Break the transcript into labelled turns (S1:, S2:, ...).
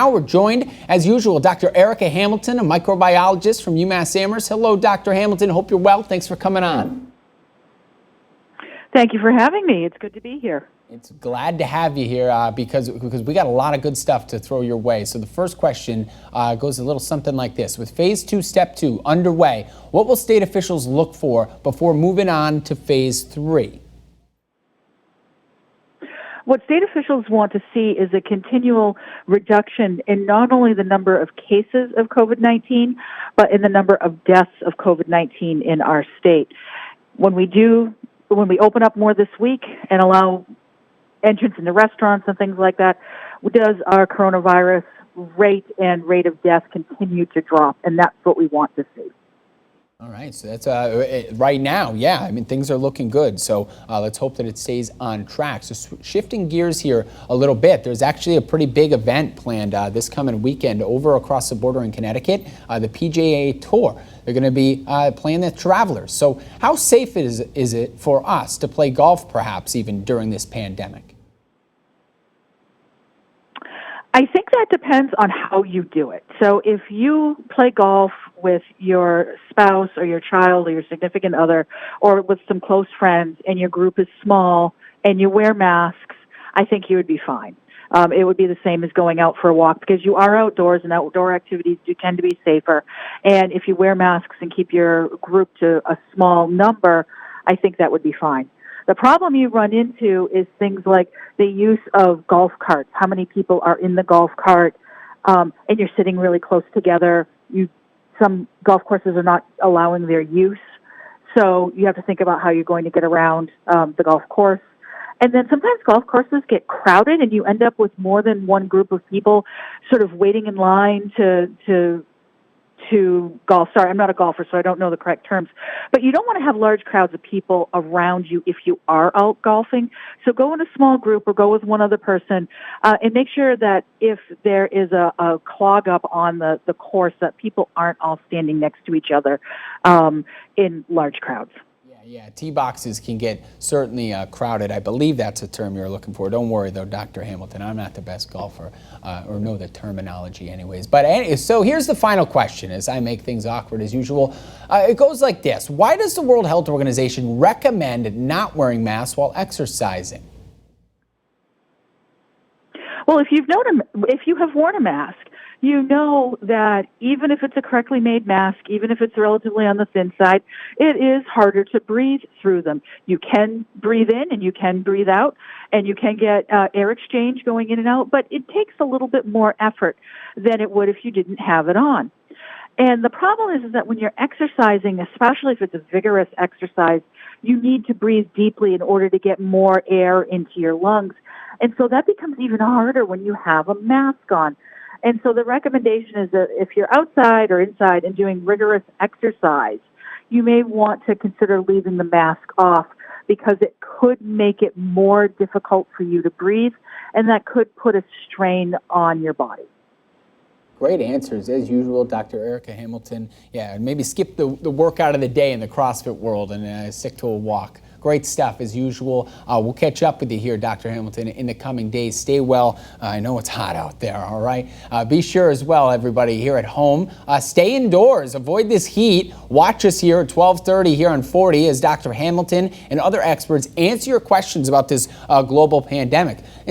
S1: now we're joined, as usual, Dr. Erika Hamilton, a microbiologist from UMass Amherst. Hello, Dr. Hamilton. Hope you're well. Thanks for coming on.
S2: Thank you for having me. It's good to be here.
S1: It's glad to have you here because we got a lot of good stuff to throw your way. So the first question goes a little something like this. With Phase 2, Step 2 underway, what will state officials look for before moving on to Phase 3?
S2: What state officials want to see is a continual reduction in not only the number of cases of COVID-19, but in the number of deaths of COVID-19 in our state. When we open up more this week and allow entrance into restaurants and things like that, does our coronavirus rate and rate of death continue to drop? And that's what we want to see.
S1: All right, so that's right now, yeah, I mean, things are looking good. So let's hope that it stays on track. So shifting gears here a little bit, there's actually a pretty big event planned this coming weekend over across the border in Connecticut, the PGA Tour. They're going to be playing the Travelers. So how safe is it for us to play golf, perhaps, even during this pandemic?
S2: I think that depends on how you do it. So if you play golf with your spouse or your child or your significant other or with some close friends and your group is small and you wear masks, I think you would be fine. It would be the same as going out for a walk because you are outdoors and outdoor activities do tend to be safer. And if you wear masks and keep your group to a small number, I think that would be fine. The problem you run into is things like the use of golf carts. How many people are in the golf cart, and you're sitting really close together. Some golf courses are not allowing their use, so you have to think about how you're going to get around the golf course. And then sometimes golf courses get crowded, and you end up with more than one group of people sort of waiting in line to golf. Sorry, I'm not a golfer, so I don't know the correct terms. But you don't want to have large crowds of people around you if you are out golfing. So go in a small group or go with one other person and make sure that if there is a clog up on the course that people aren't all standing next to each other in large crowds.
S1: Yeah, tee boxes can get certainly crowded. I believe that's a term you're looking for. Don't worry, though, Dr. Hamilton. I'm not the best golfer or know the terminology anyways. But so here's the final question as I make things awkward as usual. It goes like this. Why does the World Health Organization recommend not wearing masks while exercising?
S2: Well, if you have worn a mask, you know that even if it's a correctly made mask, even if it's relatively on the thin side, it is harder to breathe through them. You can breathe in and you can breathe out, and you can get air exchange going in and out, but it takes a little bit more effort than it would if you didn't have it on. And the problem is that when you're exercising, especially if it's a vigorous exercise, you need to breathe deeply in order to get more air into your lungs. And so that becomes even harder when you have a mask on. And so the recommendation is that if you're outside or inside and doing rigorous exercise, you may want to consider leaving the mask off because it could make it more difficult for you to breathe, and that could put a strain on your body.
S1: Great answers, as usual, Dr. Erika Hamilton. Yeah, maybe skip the workout of the day in the CrossFit world and stick to a walk. Great stuff, as usual. We'll catch up with you here, Dr. Hamilton, in the coming days. Stay well. I know it's hot out there, all right? Be sure as well, everybody here at home, stay indoors. Avoid this heat. Watch us here at 12:30 here on 40 as Dr. Hamilton and other experts answer your questions about this global pandemic.